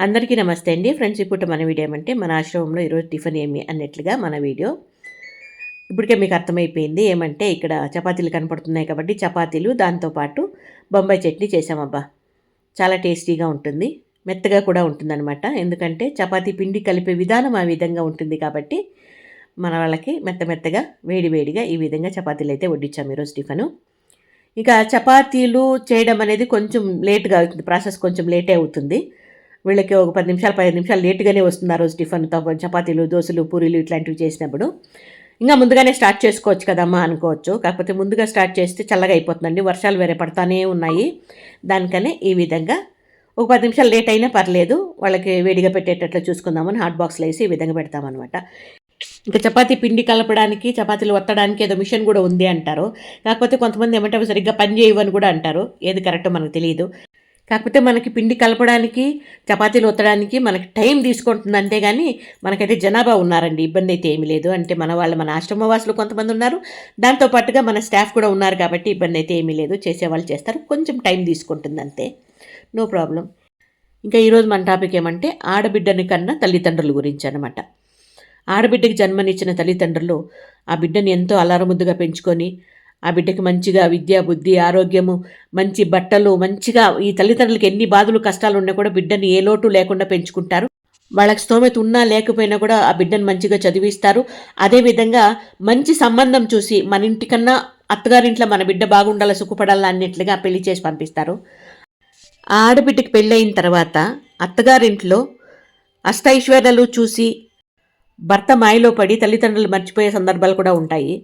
అందరికీ నమస్తే అండి ఫ్రెండ్స్. ఇప్పుడు మన వీడియో ఏమంటే మన ఆశ్రమంలో ఈరోజు టిఫిన్ ఏమి అన్నట్లుగా మన వీడియో. ఇప్పటికే మీకు అర్థమైపోయింది ఏమంటే ఇక్కడ చపాతీలు కనపడుతున్నాయి కాబట్టి చపాతీలు దాంతోపాటు బొంబాయి చట్నీ చేసామబ్బా. చాలా టేస్టీగా ఉంటుంది, మెత్తగా కూడా ఉంటుందన్నమాట. ఎందుకంటే చపాతీ పిండి కలిపే విధానం ఆ విధంగా ఉంటుంది కాబట్టి మన వాళ్ళకి మెత్తగా వేడిగా ఈ విధంగా చపాతీలు అయితే వడ్డించాము ఈరోజు టిఫను. ఇక చపాతీలు చేయడం అనేది కొంచెం లేట్గా అవుతుంది, ప్రాసెస్ కొంచెం లేటే అవుతుంది. వీళ్ళకి ఒక 10 నిమిషాలు 15 నిమిషాలు లేట్గానే వస్తుంది ఆ రోజు టిఫిన్తో. చపాతీలు, దోశలు, పూరీలు ఇట్లాంటివి చేసినప్పుడు ఇంకా ముందుగానే స్టార్ట్ చేసుకోవచ్చు కదమ్మా అనుకోవచ్చు. కాకపోతే ముందుగా స్టార్ట్ చేస్తే చల్లగా అయిపోతుందండి, వర్షాలు వేరే పడతానే ఉన్నాయి. దానికనే ఈ విధంగా ఒక 10 నిమిషాలు లేట్ అయినా పర్లేదు, వాళ్ళకి వేడిగా పెట్టేటట్లు చూసుకుందామని హాట్ బాక్స్లో వేసి ఈ విధంగా పెడతామన్నమాట. ఇంకా చపాతీ పిండి కలపడానికి, చపాతీలు వత్తడానికి ఏదో మిషన్ కూడా ఉంది అంటారు. కాకపోతే కొంతమంది ఏమంటే అవి సరిగ్గా పని చేయవని కూడా అంటారు. ఏది కరెక్టో మనకు తెలియదు. కాకపోతే మనకి పిండి కలపడానికి, చపాతీలు ఒత్తడానికి మనకి టైం తీసుకుంటుంది అంతేగాని మనకైతే జనాభా ఉన్నారండి, ఇబ్బంది అయితే ఏమీ లేదు. అంటే మన ఆశ్రమవాసులు కొంతమంది ఉన్నారు, దాంతోపాటుగా మన స్టాఫ్ కూడా ఉన్నారు కాబట్టి ఇబ్బంది అయితే ఏమీ లేదు. చేసేవాళ్ళు చేస్తారు, కొంచెం టైం తీసుకుంటుంది అంతే, నో ప్రాబ్లం. ఇంకా ఈరోజు మన టాపిక్ ఏమంటే ఆడబిడ్డని కన్నా తల్లిదండ్రుల గురించి అనమాట. ఆడబిడ్డకి జన్మనిచ్చిన తల్లిదండ్రులు ఆ బిడ్డని ఎంతో అల్లారముద్దుగా పెంచుకొని ఆ బిడ్డకి మంచిగా విద్య, బుద్ధి, ఆరోగ్యము, మంచి బట్టలు, మంచిగా ఈ తల్లిదండ్రులకి ఎన్ని బాధలు కష్టాలు ఉన్నా కూడా బిడ్డని ఏ లోటు లేకుండా పెంచుకుంటారు. వాళ్ళకి స్తోమత ఉన్నా లేకపోయినా కూడా ఆ బిడ్డను మంచిగా చదివిస్తారు. అదేవిధంగా మంచి సంబంధం చూసి మన ఇంటికన్నా అత్తగారింట్లో మన బిడ్డ బాగుండాలి, సుఖపడాలి అన్నట్లుగా పెళ్లి చేసి పంపిస్తారు. ఆ ఆడబిడ్డకి పెళ్ళయిన తర్వాత అత్తగారింట్లో అష్టైశ్వర్యాలు చూసి భర్త మాయలో పడి తల్లిదండ్రులు మర్చిపోయే సందర్భాలు కూడా ఉంటాయి.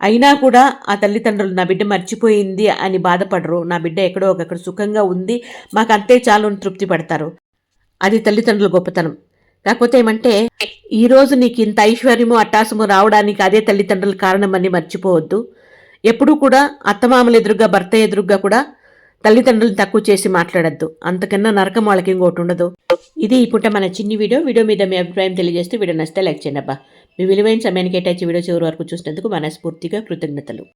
అయినా కూడా ఆ తల్లిదండ్రులు నా బిడ్డ మర్చిపోయింది అని బాధపడరు. నా బిడ్డ ఎక్కడో ఒకక్కడ సుఖంగా ఉంది, మాకు అంతే చాలు అని తృప్తి పడతారు. అది తల్లిదండ్రుల గొప్పతనం. కాకపోతే ఏమంటే ఈరోజు నీకు ఇంత ఐశ్వర్యము అట్టాసము రావడానికి అదే తల్లిదండ్రుల కారణమని మర్చిపోవద్దు. ఎప్పుడూ కూడా అత్తమామల ఎదురుగా, భర్త ఎదురుగా కూడా తల్లిదండ్రులను తక్కువ చేసి మాట్లాడద్దు. అంతకన్నా నరకం వాళ్ళకి ఇంకోటి ఉండదు. ఇది ఇప్పుడు మన చిన్ని వీడియో మీద మీ అభిప్రాయం తెలియజేస్తే వీడియో నచ్చితే లైక్ చేయండి అబ్బా. మీ విలువైన సమయానికి కేటాయించి వీడియో చివరి వరకు చూసినందుకు మనస్ఫూర్తిగా కృతజ్ఞతలు.